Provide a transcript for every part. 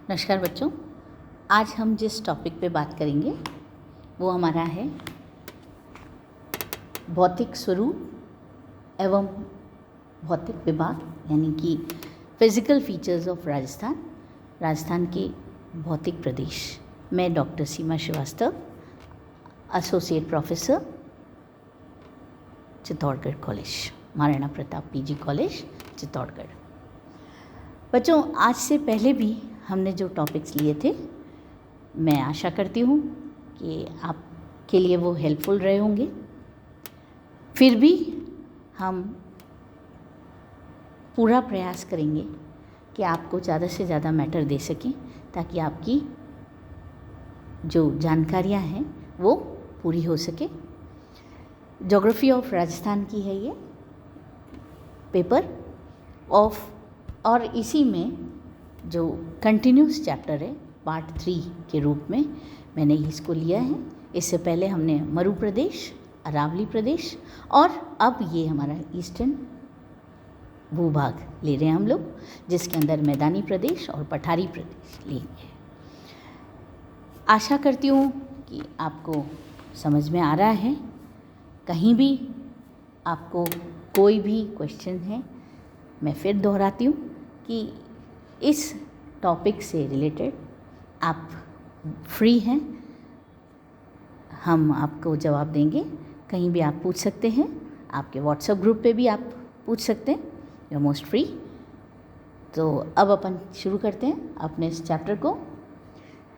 नमस्कार बच्चों। आज हम जिस टॉपिक पे बात करेंगे वो हमारा है भौतिक स्वरूप एवं भौतिक विभाग, यानी कि फिज़िकल फीचर्स ऑफ राजस्थान के भौतिक प्रदेश। मैं doctor Seema Shrivastava, associate professor, Chittorgarh college, Maharana Pratap PG college, Chittorgarh. बच्चों, आज से पहले भी हमने जो टॉपिक्स लिए थे, मैं आशा करती हूँ कि आपके लिए वो हेल्पफुल रहे होंगे। फिर भी हम पूरा प्रयास करेंगे कि आपको ज़्यादा से ज़्यादा मैटर दे सकें, ताकि आपकी जो जानकारियाँ हैं वो पूरी हो सके। ज्योग्राफी ऑफ राजस्थान की है ये पेपर और इसी में जो कंटिन्यूस चैप्टर है पार्ट 3 के रूप में मैंने इसको लिया है। इससे पहले हमने मरु प्रदेश, अरावली प्रदेश और अब ये हमारा ईस्टर्न भूभाग ले रहे हैं हम लोग, जिसके अंदर मैदानी प्रदेश और पठारी प्रदेश लेंगे। आशा करती हूँ कि आपको समझ में आ रहा है। कहीं भी आपको कोई भी क्वेश्चन है, मैं फिर दोहराती हूँ कि इस टॉपिक से रिलेटेड आप फ्री हैं, हम आपको जवाब देंगे। कहीं भी आप पूछ सकते हैं, आपके व्हाट्सएप ग्रुप पे भी आप पूछ सकते हैं, यू आर मोस्ट फ्री। तो अब अपन शुरू करते हैं अपने इस चैप्टर को।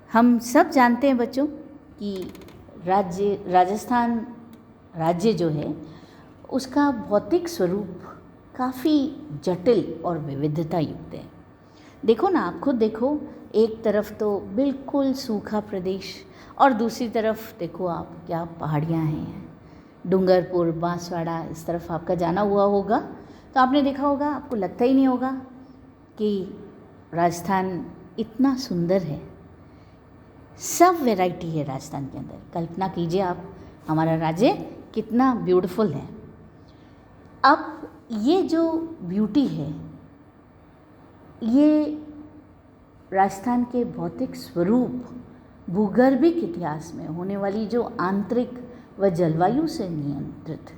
हम सब जानते हैं बच्चों कि राजस्थान राज्य जो है उसका भौतिक स्वरूप काफ़ी जटिल और विविधता युक्त है। देखो ना, आप खुद देखो, एक तरफ तो बिल्कुल सूखा प्रदेश और दूसरी तरफ देखो आप क्या पहाड़ियाँ हैं। डूंगरपुर, बांसवाड़ा, इस तरफ आपका जाना हुआ होगा तो आपने देखा होगा, आपको लगता ही नहीं होगा कि राजस्थान इतना सुंदर है। सब वैरायटी है राजस्थान के अंदर। कल्पना कीजिए आप, हमारा राज्य कितना ब्यूटीफुल है। अब ये जो ब्यूटी है, ये राजस्थान के भौतिक स्वरूप, भूगर्भिक इतिहास में होने वाली जो आंतरिक व जलवायु से नियंत्रित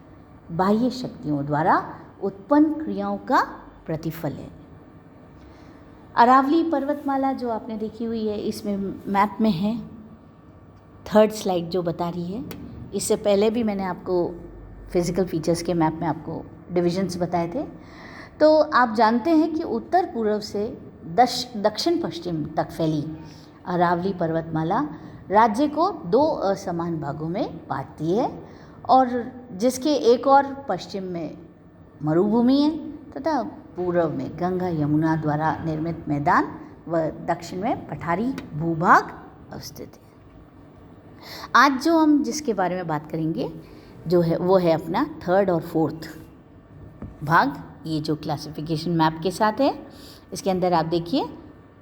बाह्य शक्तियों द्वारा उत्पन्न क्रियाओं का प्रतिफल है। अरावली पर्वतमाला जो आपने देखी हुई है, इसमें मैप में है, 3rd स्लाइड जो बता रही है। इससे पहले भी मैंने आपको फिज़िकल फीचर्स के मैप में आपको डिविजन्स बताए थे। तो आप जानते हैं कि उत्तर पूर्व से दक्षिण पश्चिम तक फैली अरावली पर्वतमाला राज्य को 2 असमान भागों में बांटती है, और जिसके एक और पश्चिम में मरुभूमि है तथा पूर्व में गंगा यमुना द्वारा निर्मित मैदान व दक्षिण में पठारी भूभाग अवस्थित है। आज जो हम जिसके बारे में बात करेंगे जो है वो है अपना 3rd और 4th भाग। ये जो क्लासिफिकेशन मैप के साथ है, इसके अंदर आप देखिए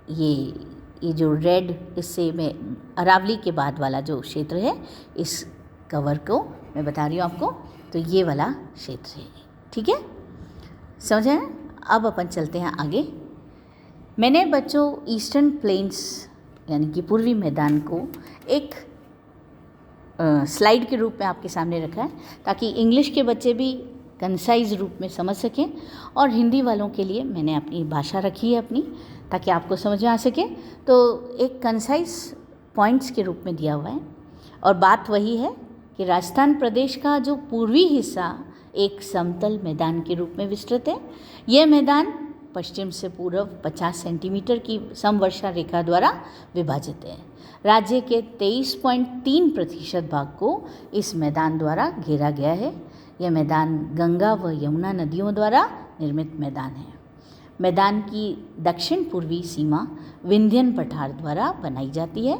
ये जो रेड, इससे में अरावली के बाद वाला जो क्षेत्र है, इस कवर को मैं बता रही हूँ आपको, तो ये वाला क्षेत्र है। ठीक है, समझ आए? अब अपन चलते हैं आगे। मैंने बच्चों ईस्टर्न प्लेन्स यानी कि पूर्वी मैदान को एक स्लाइड के रूप में आपके सामने रखा है, ताकि इंग्लिश के बच्चे भी कंसाइज रूप में समझ सकें, और हिंदी वालों के लिए मैंने अपनी भाषा रखी है अपनी, ताकि आपको समझ में आ सके। तो एक कंसाइज पॉइंट्स के रूप में दिया हुआ है, और बात वही है कि राजस्थान प्रदेश का जो पूर्वी हिस्सा एक समतल मैदान के रूप में विस्तृत है। यह मैदान पश्चिम से पूर्व 50 सेंटीमीटर की समवर्षा रेखा द्वारा विभाजित है। राज्य के 23.3% भाग को इस मैदान द्वारा घेरा गया है। यह मैदान गंगा व यमुना नदियों द्वारा निर्मित मैदान है। मैदान की दक्षिण पूर्वी सीमा विंध्यन पठार द्वारा बनाई जाती है।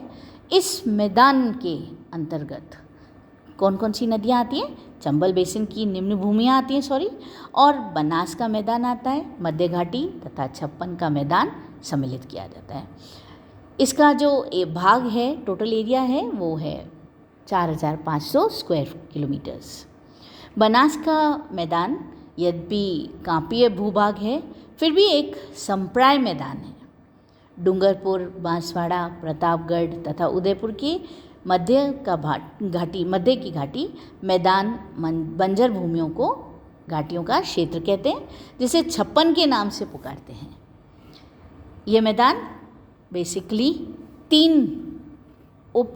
इस मैदान के अंतर्गत कौन कौन सी नदियाँ आती हैं? चंबल बेसिन की निम्न भूमियाँ आती हैं और बनास का मैदान आता है, मध्य घाटी तथा छप्पन का मैदान सम्मिलित किया जाता है। इसका जो भाग है, टोटल एरिया है, वो है 4500 स्क्वायर किलोमीटर्स। बनास का मैदान यद्यपि कांपीय भूभाग है, फिर भी एक संप्राय मैदान है। डूंगरपुर, बांसवाड़ा, प्रतापगढ़ तथा उदयपुर की मध्य की घाटी मैदान बंजर भूमियों को घाटियों का क्षेत्र कहते हैं, जिसे 56 के नाम से पुकारते हैं। ये मैदान बेसिकली 3 उप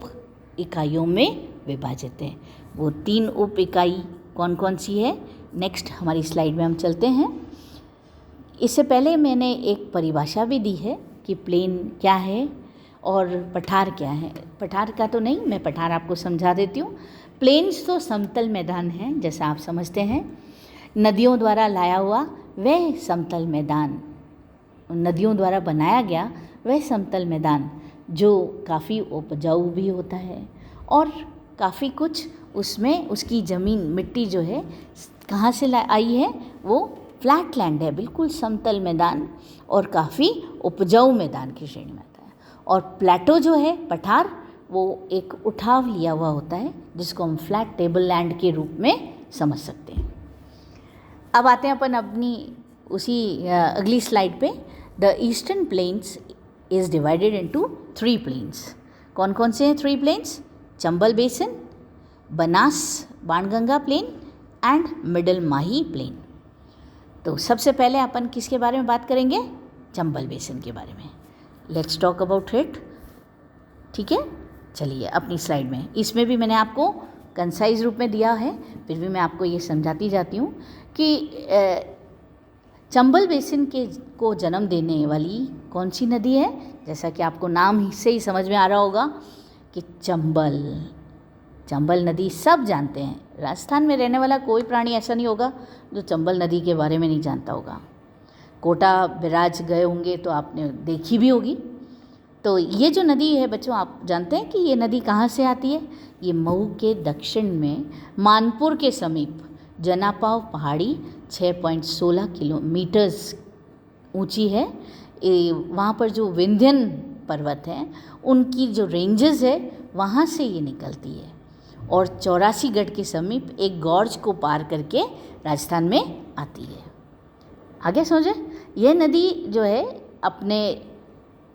इकाइयों में विभाजित है। वो 3 उप इकाई कौन कौन सी है, नेक्स्ट हमारी स्लाइड में हम चलते हैं। इससे पहले मैंने एक परिभाषा भी दी है कि प्लेन क्या है और पठार क्या है। पठार का तो नहीं, मैं पठार आपको समझा देती हूँ। प्लेन्स तो समतल मैदान हैं, जैसा आप समझते हैं। नदियों द्वारा लाया हुआ वह समतल मैदान, नदियों द्वारा बनाया गया वह समतल मैदान जो काफ़ी उपजाऊ भी होता है और काफ़ी कुछ उसमें उसकी ज़मीन मिट्टी जो है कहाँ से आई है, वो फ्लैट लैंड है, बिल्कुल समतल मैदान और काफ़ी उपजाऊ मैदान की श्रेणी में आता है। और प्लेटो जो है, पठार, वो एक उठाव लिया हुआ होता है जिसको हम फ्लैट टेबल लैंड के रूप में समझ सकते हैं। अब आते हैं अपन अपनी उसी अगली स्लाइड पे। The eastern plains is divided into 3 plains. कौन कौन से हैं 3 plains? Chambal basin, Banas Banganga plain and middle Mahi plain. तो सबसे पहले अपन किसके बारे में बात करेंगे? चंबल बेसिन के बारे में। Let's talk about it. ठीक है, चलिए अपनी स्लाइड में, इसमें भी मैंने आपको कंसाइज रूप में दिया है, फिर भी मैं आपको ये समझाती जाती हूँ कि चंबल बेसिन को जन्म देने वाली कौन सी नदी है। जैसा कि आपको नाम से ही समझ में आ रहा होगा कि चंबल नदी सब जानते हैं। राजस्थान में रहने वाला कोई प्राणी ऐसा नहीं होगा जो चंबल नदी के बारे में नहीं जानता होगा। कोटा बिराज गए होंगे तो आपने देखी भी होगी। तो ये जो नदी है बच्चों, आप जानते हैं कि ये नदी कहाँ से आती है? ये मऊ के दक्षिण में मानपुर के समीप जनापाव पहाड़ी 6.16 किलोमीटर्स ऊंची है। वहाँ पर जो विंध्यन पर्वत हैं उनकी जो रेंजेस है वहाँ से ये निकलती है और 84 गढ़ के समीप एक गॉर्ज को पार करके राजस्थान में आती है। आगे समझे, यह नदी जो है अपने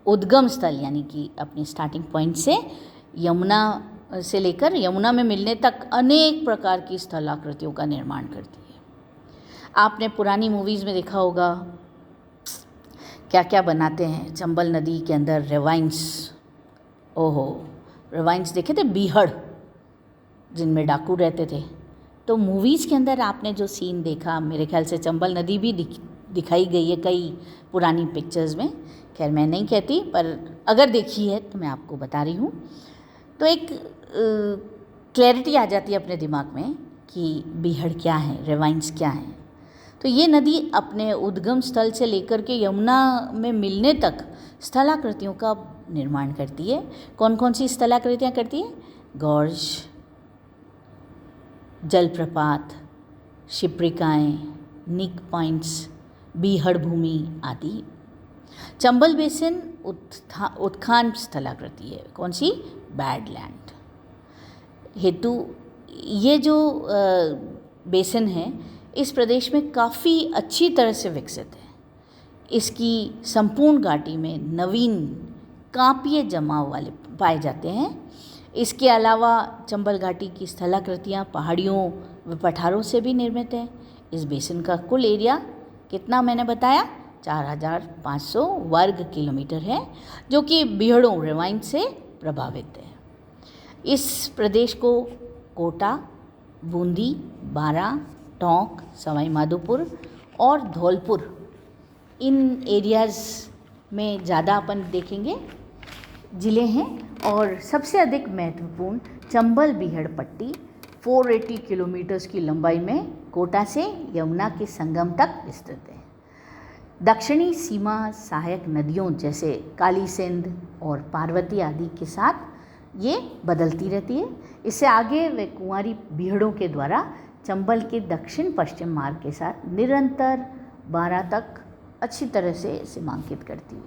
उद्गम स्थल यानी कि अपने स्टार्टिंग पॉइंट से यमुना से लेकर यमुना में मिलने तक अनेक प्रकार की स्थलाकृतियों का निर्माण करती है। आपने पुरानी मूवीज़ में देखा होगा क्या क्या बनाते हैं चंबल नदी के अंदर, रेवाइंस। ओहो, रेवाइंस देखे थे, बीहड़ जिनमें डाकू रहते थे। तो मूवीज़ के अंदर आपने जो सीन देखा, मेरे ख्याल से चंबल नदी भी दिखाई गई है कई पुरानी पिक्चर्स में। खैर मैं नहीं कहती, पर अगर देखी है तो मैं आपको बता रही हूँ। तो एक क्लैरिटी आ जाती है अपने दिमाग में कि बीहड़ क्या है, रेवाइंस क्या है। तो ये नदी अपने उद्गम स्थल से लेकर के यमुना में मिलने तक स्थलाकृतियों का निर्माण करती है। कौन कौन सी स्थलाकृतियाँ करती है? गॉर्ज, जलप्रपात, शिप्रिकाएँ, निक पॉइंट्स, बीहड़ भूमि आदि। चंबल बेसिन उत्खान स्थलाकृति है। कौन सी? बैडलैंड हेतु ये जो बेसिन है इस प्रदेश में काफ़ी अच्छी तरह से विकसित है। इसकी संपूर्ण घाटी में नवीन कांपीय जमाव वाले पाए जाते हैं। इसके अलावा चंबल घाटी की स्थलाकृतियाँ पहाड़ियों व पठारों से भी निर्मित है। इस बेसिन का कुल एरिया कितना मैंने बताया? 4500 वर्ग किलोमीटर है, जो कि बीहड़ों रेवाइन से प्रभावित है। इस प्रदेश को कोटा, बूंदी, बारा, टोंक, सवाई माधोपुर और धौलपुर, इन एरियाज़ में ज़्यादा अपन देखेंगे ज़िले हैं। और सबसे अधिक महत्वपूर्ण चंबल बीहड़ पट्टी 480 किलोमीटर्स की लंबाई में कोटा से यमुना के संगम तक विस्तृत है। दक्षिणी सीमा सहायक नदियों जैसे काली सिंध और पार्वती आदि के साथ ये बदलती रहती है। इससे आगे वे कुंवारी बीहड़ों के द्वारा चंबल के दक्षिण पश्चिम मार्ग के साथ निरंतर 12 तक अच्छी तरह से सीमांकित करती है।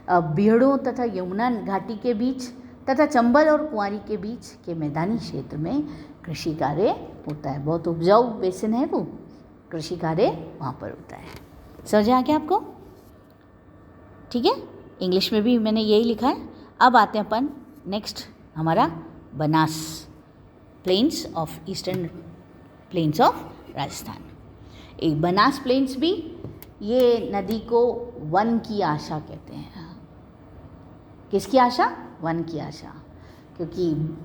अब बीहड़ों तथा यमुना घाटी के बीच तथा चंबल और कुंवारी के बीच के मैदानी क्षेत्र में कृषि कार्य होता है। बहुत उपजाऊ बेसिन है वो, कृषि कार्य वहाँ पर होता है। समझ आ गया आपको? ठीक है, इंग्लिश में भी मैंने यही लिखा है। अब आते हैं अपन नेक्स्ट हमारा Banas plains of eastern plains of Rajasthan. एक बनास प्लेन्स भी, ये नदी को वन की आशा कहते हैं। किसकी आशा? वन की आशा, क्योंकि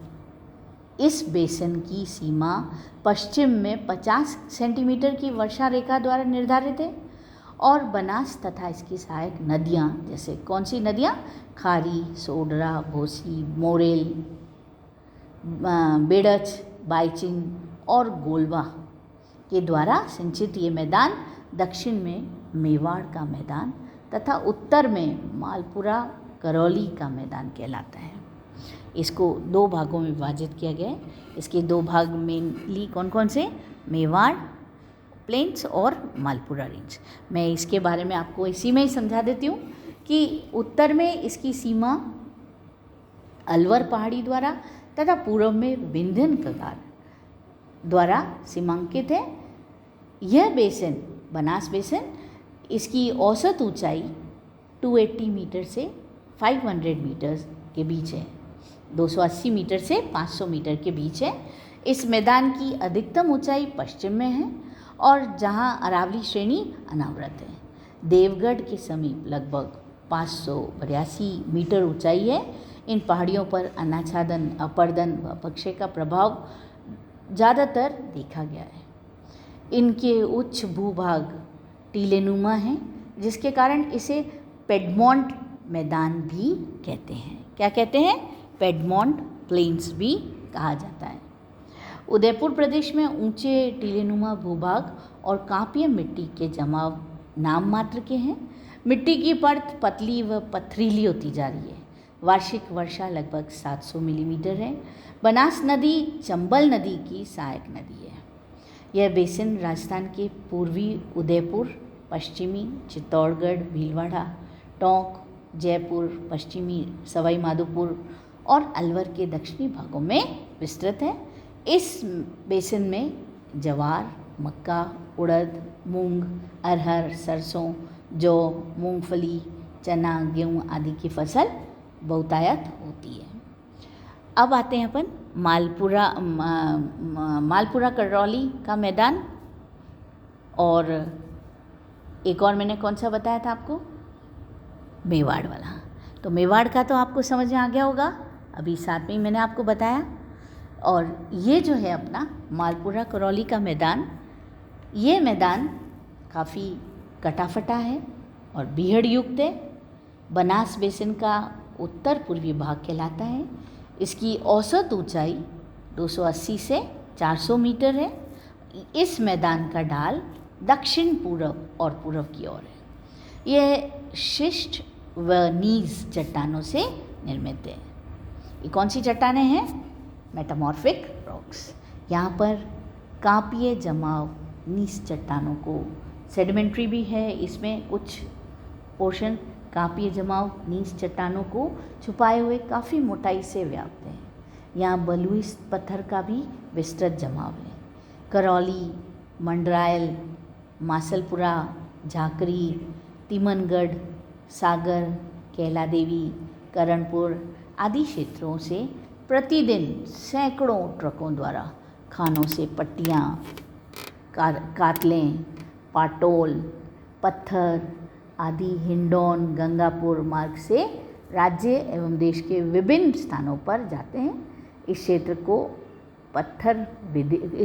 इस बेसिन की सीमा पश्चिम में 50 सेंटीमीटर की वर्षा रेखा द्वारा निर्धारित है और बनास तथा इसकी सहायक नदियाँ, जैसे कौन सी नदियाँ? खारी, सोडरा, भोसी, मोरेल, बेड़च, बाईचिंग और गोलवा के द्वारा सिंचित ये मैदान दक्षिण में मेवाड़ का मैदान तथा उत्तर में मालपुरा करौली का मैदान कहलाता है। इसको दो भागों में विभाजित किया गया है। इसके दो भाग मेनली कौन कौन से? मेवाड़ प्लेन्स और मालपुरा रेंज। मैं इसके बारे में आपको इसी में ही समझा देती हूँ कि उत्तर में इसकी सीमा अलवर पहाड़ी द्वारा तथा पूर्व में विंध्यन कगार द्वारा सीमांकित है। यह बेसिन, बनास बेसिन, इसकी औसत ऊंचाई 280 मीटर से 500 मीटर के बीच है, 280 मीटर से 500 मीटर के बीच है। इस मैदान की अधिकतम ऊंचाई पश्चिम में है और जहां अरावली श्रेणी अनावृत है। देवगढ़ के समीप लगभग 582 मीटर ऊंचाई है। इन पहाड़ियों पर अनाच्छादन, अपर्दन व पक्षी का प्रभाव ज़्यादातर देखा गया है। इनके उच्च भूभाग टीलेनुमा हैं, जिसके कारण इसे पेडमोंट मैदान भी कहते हैं। क्या कहते हैं? पेडमोंट प्लेन्स भी कहा जाता है। उदयपुर प्रदेश में ऊंचे टीलेनुमा भूभाग और कांपीय मिट्टी के जमाव नाम मात्र के हैं। मिट्टी की परत पतली व पथरीली होती जा रही है। वार्षिक वर्षा लगभग 700 मिलीमीटर है। बनास नदी चंबल नदी की सहायक नदी है। यह बेसिन राजस्थान के पूर्वी उदयपुर, पश्चिमी चित्तौड़गढ़, भीलवाड़ा, टोंक, जयपुर, पश्चिमी सवाई माधोपुर और अलवर के दक्षिणी भागों में विस्तृत है। इस बेसिन में ज्वार, मक्का, उड़द, मूंग, अरहर, सरसों, जौ, मूंगफली, चना, गेहूँ आदि की फसल बहुतायत होती है। अब आते हैं अपन मालपुरा करौली का मैदान, और एक और मैंने कौन सा बताया था आपको? मेवाड़ वाला। तो मेवाड़ का तो आपको समझ में आ गया होगा, अभी साथ में ही मैंने आपको बताया। और ये जो है अपना मालपुरा करौली का मैदान, ये मैदान काफ़ी कटाफटा है और बीहड़ युक्त है। बनास बेसिन का उत्तर पूर्वी भाग कहलाता है। इसकी औसत ऊंचाई 280 से 400 मीटर है। इस मैदान का ढाल दक्षिण पूर्व और पूर्व की ओर है। यह शिष्ट व नीज चट्टानों से निर्मित है। ये कौन सी चट्टानें हैं? Metamorphic rocks. यहाँ पर कांपीय जमाव नीज चट्टानों को, सेडिमेंट्री भी है इसमें, कुछ पोर्शन कांपीय जमाव नीज चट्टानों को छुपाए हुए काफ़ी मोटाई से व्याप्त है। यहाँ बलुई पत्थर का भी विस्तृत जमाव है। करौली, मंडरायल, मासलपुरा, झाकरी, तिमनगढ़, सागर, कैला देवी, करणपुर आदि क्षेत्रों से प्रतिदिन सैकड़ों ट्रकों द्वारा खानों से पट्टियाँ, कातलें, पाटोल, पत्थर आदि हिंडौन, गंगापुर मार्ग से राज्य एवं देश के विभिन्न स्थानों पर जाते हैं। इस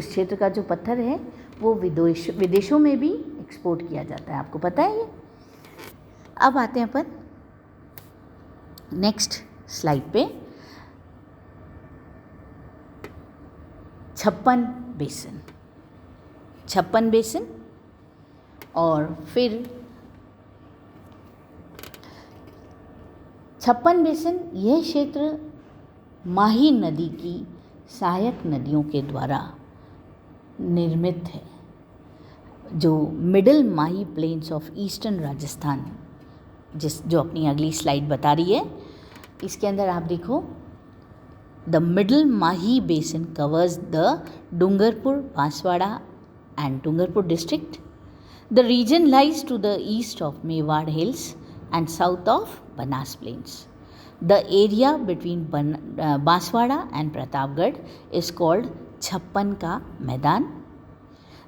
क्षेत्र का जो पत्थर है वो विदेशों में भी एक्सपोर्ट किया जाता है, आपको पता है ये। अब आते हैं अपन नेक्स्ट स्लाइड पे। 56 बेसिन और फिर 56 बेसिन, यह क्षेत्र माही नदी की सहायक नदियों के द्वारा निर्मित है। जो middle Mahi plains of eastern Rajasthan, जो अपनी अगली स्लाइड बता रही है, इसके अंदर आप देखो, the middle Mahi basin covers the Dungarpur, Banswara and Dungarpur district. The region lies to the east of Mewar Hills, and south of Banas Plains. The area between Banswara and Pratapgarh is called Chhappan Ka Maidan.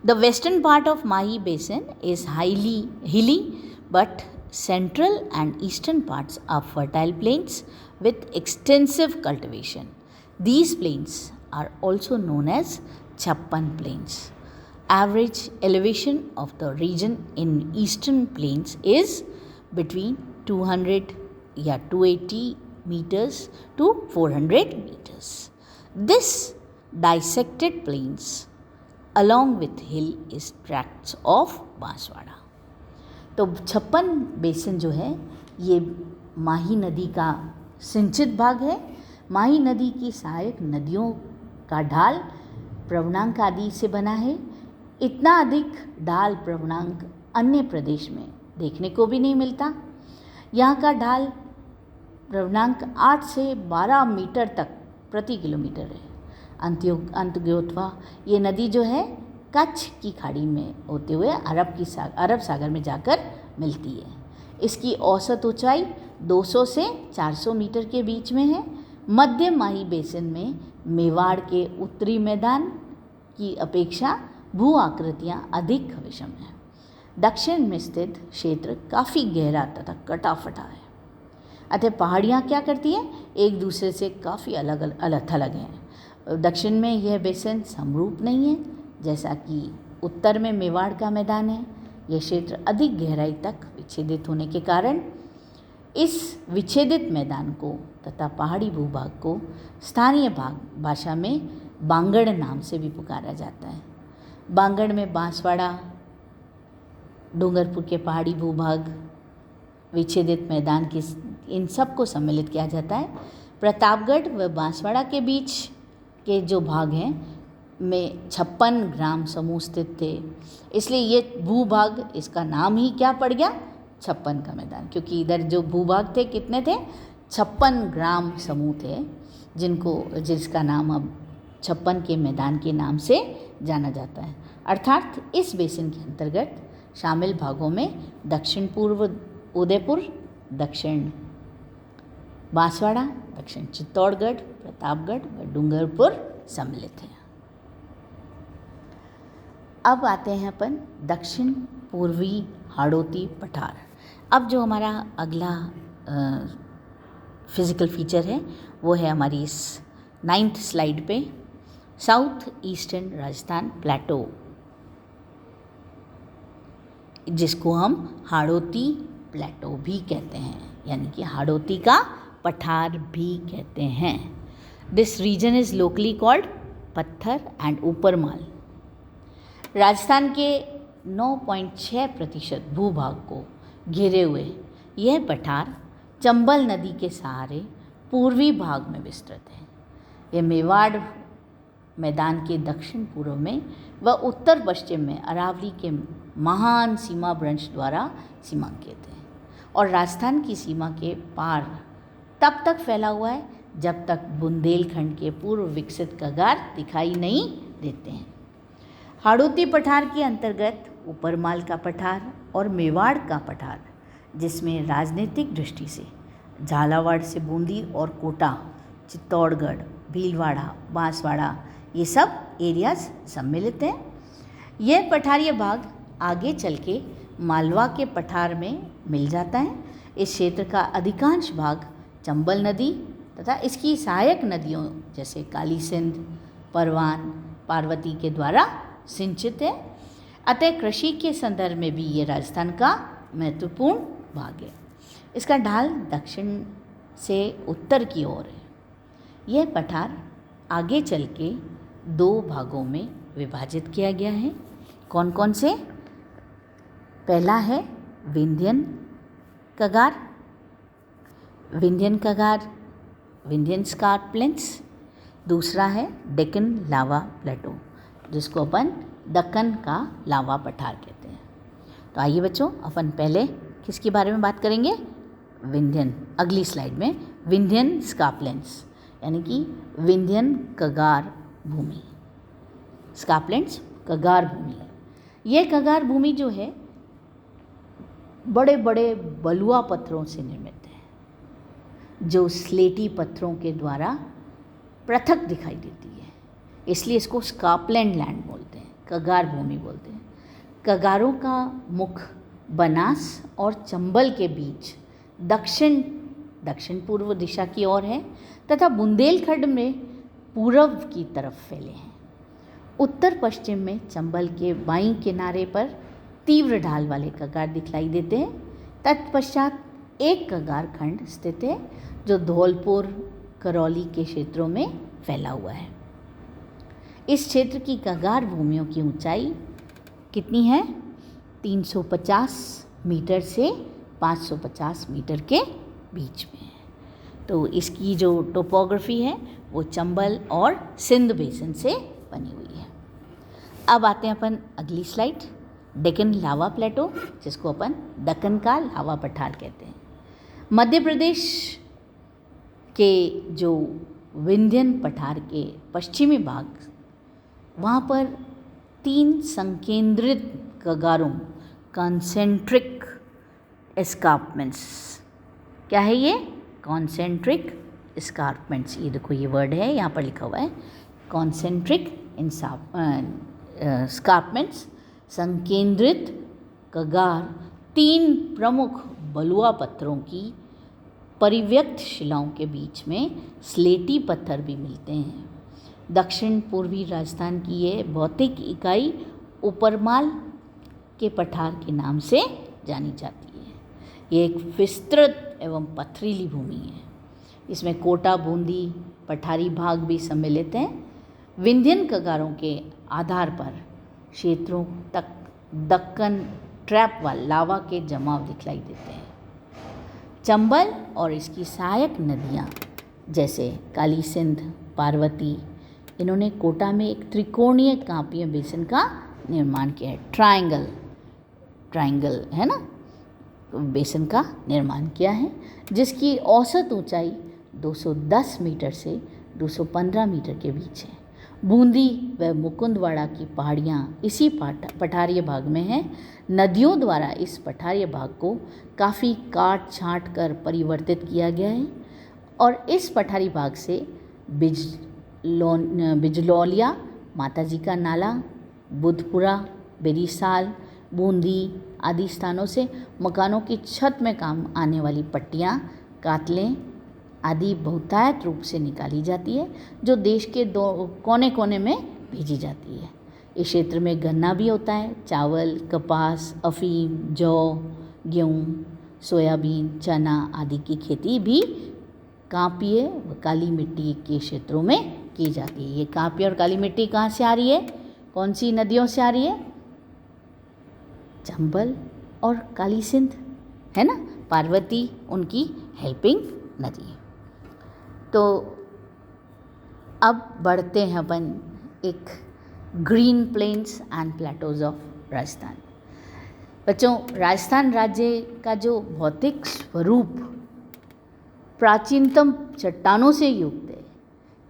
The western part of Mahi Basin is highly hilly, but central and eastern parts are fertile plains with extensive cultivation. These plains are also known as Chhappan Plains. Average elevation of the region in eastern plains is between 200 या 280 meters to 400 meters. This dissected plains along with hill is tracts of Banswara. तो छप्पन basin जो है ये माही नदी का सिंचित भाग है. माही नदी की सहायक नदियों का ढाल प्रवणांक आदि से बना है. इतना अधिक ढाल प्रवणांक अन्य प्रदेश में देखने को भी नहीं मिलता. यहाँ का ढाल प्रवणांक 8 से 12 मीटर तक प्रति किलोमीटर है. अंतर्गोत्वा ये नदी जो है कच्छ की खाड़ी में होते हुए अरब सागर में जाकर मिलती है. इसकी औसत ऊंचाई 200 से 400 मीटर के बीच में है. मध्य माही बेसिन में मेवाड़ के उत्तरी मैदान की अपेक्षा भू आकृतियाँ अधिक विषम हैं. दक्षिण में स्थित क्षेत्र काफ़ी गहरा तथा कटा फटा है. अतः पहाड़ियाँ क्या करती हैं, एक दूसरे से काफ़ी अलग थलग हैं. दक्षिण में यह बेसिन समरूप नहीं है. जैसा कि उत्तर में मेवाड़ का मैदान है, यह क्षेत्र अधिक गहराई तक विच्छेदित होने के कारण इस विच्छेदित मैदान को तथा पहाड़ी भूभाग को स्थानीय भाषा में बांगड़ नाम से भी पुकारा जाता है. बांगड़ में बांसवाड़ा, डूंगरपुर के पहाड़ी भूभाग, विच्छेदित मैदान की इन सब को सम्मिलित किया जाता है. प्रतापगढ़ व बांसवाड़ा के बीच के जो भाग हैं में 56 ग्राम समूह स्थित थे, इसलिए ये भूभाग, इसका नाम ही क्या पड़ गया, 56 का मैदान. क्योंकि इधर जो भूभाग थे कितने थे, 56 ग्राम समूह थे, जिसका नाम अब 56 के मैदान के नाम से जाना जाता है. अर्थात इस बेसिन के अंतर्गत शामिल भागों में दक्षिण पूर्व उदयपुर, दक्षिण बांसवाड़ा, दक्षिण चित्तौड़गढ़, प्रतापगढ़ व डूंगरपुर सम्मिलित हैं. अब आते हैं अपन दक्षिण पूर्वी हाड़ौती पठार. अब जो हमारा अगला फिज़िकल फीचर है वो है हमारी इस 9th स्लाइड पे, साउथ ईस्टर्न राजस्थान प्लेटो, जिसको हम हाड़ौती प्लेटो भी कहते हैं, यानी कि हाड़ौती का पठार भी कहते हैं. This region is locally called Pathar and Uparmal. Rajasthan के 9.6% भूभाग को घेरे हुए यह पठार चंबल नदी के सहारे पूर्वी भाग में विस्तृत है. यह मेवाड़ मैदान के दक्षिण पूर्व में व उत्तर पश्चिम में अरावली के महान सीमा ब्रंश द्वारा सीमांकित है और राजस्थान की सीमा के पार तब तक फैला हुआ है जब तक बुंदेलखंड के पूर्व विकसित कगार दिखाई नहीं देते हैं. हाड़ौती पठार के अंतर्गत ऊपरमाल का पठार और मेवाड़ का पठार, जिसमें राजनीतिक दृष्टि से झालावाड़ से बूंदी और कोटा, चित्तौड़गढ़, भीलवाड़ा, बांसवाड़ा, ये सब एरियाज सम्मिलित हैं. यह पठारीय भाग आगे चल के मालवा के पठार में मिल जाता है. इस क्षेत्र का अधिकांश भाग चंबल नदी तथा इसकी सहायक नदियों जैसे काली सिंध, परवान, पार्वती के द्वारा सिंचित है. अतः कृषि के संदर्भ में भी ये राजस्थान का महत्वपूर्ण भाग है. इसका ढाल दक्षिण से उत्तर की ओर है. यह पठार आगे चल के 2 भागों में विभाजित किया गया है. कौन कौन से? पहला है विंध्यन कगार, विंध्यन स्कार्पलेंस. दूसरा है डेक्कन लावा प्लेटो, जिसको अपन दक्कन का लावा पठार कहते हैं. तो आइए बच्चों, अपन पहले किसके बारे में बात करेंगे? विंध्यन. अगली स्लाइड में विंध्यन स्कार्पलेंस यानी कि विंध्यन कगार भूमि. स्कार्पलेंस कगार भूमि. यह कगार भूमि जो है बड़े बड़े बलुआ पत्थरों से निर्मित है, जो स्लेटी पत्थरों के द्वारा पृथक दिखाई देती है। इसलिए इसको स्कार्पलैंड लैंड बोलते हैं, कगार भूमि बोलते हैं। कगारों का मुख बनास और चंबल के बीच दक्षिण पूर्व दिशा की ओर है तथा बुंदेलखंड में पूर्व की तरफ फैले हैं। उत्तर पश्चिम में चंबल के बाईं किनारे पर तीव्र ढाल वाले कगार दिखलाई देते हैं। तत्पश्चात एक कगार खंड स्थित है जो धौलपुर करौली के क्षेत्रों में फैला हुआ है। इस क्षेत्र की कगार भूमियों की ऊंचाई कितनी है? 350 मीटर से 550 मीटर के बीच में है। तो इसकी जो टोपोग्राफी है वो चंबल और सिंध बेसिन से बनी हुई है। अब आते हैं अपन अगली स्लाइड, डेक्कन लावा प्लेटो, जिसको अपन दक्कन का लावा पठार कहते हैं। मध्य प्रदेश के जो विंध्यन पठार के पश्चिमी भाग, वहाँ पर 3 संकेंद्रित कगारों, कॉन्सेंट्रिक एस्कार्पमेंट्स, क्या है ये? कॉन्सेंट्रिक एस्कार्पमेंट्स। ये देखो, ये वर्ड है यहाँ पर लिखा हुआ है, कॉन्सेंट्रिक एस्कार्पमेंट्स, संकेंद्रित कगार 3 प्रमुख बलुआ पत्थरों की परिव्यक्त शिलाओं के बीच में स्लेटी पत्थर भी मिलते हैं। दक्षिण पूर्वी राजस्थान की ये भौतिक इकाई ऊपरमाल के पठार के नाम से जानी जाती है। ये एक विस्तृत एवं पथरीली भूमि है। इसमें कोटा, बूंदी, पठारी भाग भी सम्मिलित हैं। विंध्यन कगारों के आधार पर क्षेत्रों तक दक्कन ट्रैप व लावा के जमाव दिखलाई देते हैं। चंबल और इसकी सहायक नदियाँ जैसे काली सिंध, पार्वती, इन्होंने कोटा में एक त्रिकोणीय कांपीय बेसिन का निर्माण किया है। ट्रायंगल है ना, बेसिन का निर्माण किया है, जिसकी औसत ऊंचाई 210 मीटर से 215 मीटर के बीच है। बूंदी व मुकुंदवाड़ा की पहाड़ियाँ इसी पठारीय भाग में हैं। नदियों द्वारा इस पठारीय भाग को काफ़ी काट छाँट कर परिवर्तित किया गया है और इस पठारी भाग से बिजलौलिया, माताजी का नाला, बुधपुरा, बेरीसाल, बूंदी आदि स्थानों से मकानों की छत में काम आने वाली पट्टियाँ, कातलें आदि बहुतायत रूप से निकाली जाती है, जो देश के कोने कोने में भेजी जाती है। इस क्षेत्र में गन्ना भी होता है, चावल, कपास, अफीम, जौ, गेहूँ, सोयाबीन, चना आदि की खेती भी कांपीय व काली मिट्टी के क्षेत्रों में की जाती है। ये कांपीय और काली मिट्टी कहाँ से आ रही है? कौन सी नदियों से आ रही है? चंबल और काली सिंध, है ना। पार्वती उनकी हेल्पिंग नदी है। तो अब बढ़ते हैं अपन एक green plains and plateaus of Rajasthan. बच्चों, राजस्थान राज्य का जो भौतिक स्वरूप प्राचीनतम चट्टानों से युक्त है,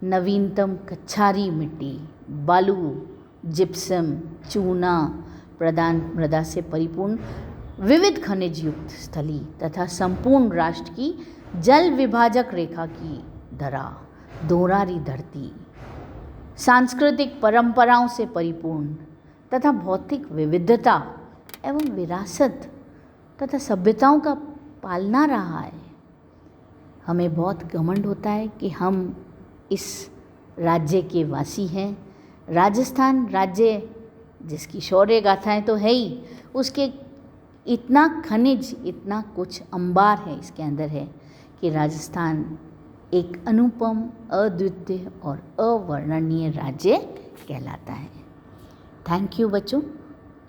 नवीनतम कच्छारी मिट्टी, बालू, जिप्सम, चूना प्रदान मृदा से परिपूर्ण विविध खनिज युक्त स्थली तथा संपूर्ण राष्ट्र की जल विभाजक रेखा की धरा, दोहरारी धरती, सांस्कृतिक परंपराओं से परिपूर्ण तथा भौतिक विविधता एवं विरासत तथा सभ्यताओं का पालना रहा है। हमें बहुत घमंड होता है कि हम इस राज्य के वासी हैं। राजस्थान राज्य जिसकी शौर्य गाथाएँ तो है ही, उसके इतना खनिज, इतना कुछ अंबार है इसके अंदर है कि राजस्थान एक अनुपम, अद्वितीय और अवर्णनीय राज्य कहलाता है। थैंक यू बच्चों।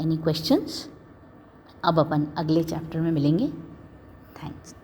Any questions? अब अपन अगले चैप्टर में मिलेंगे। थैंक्स।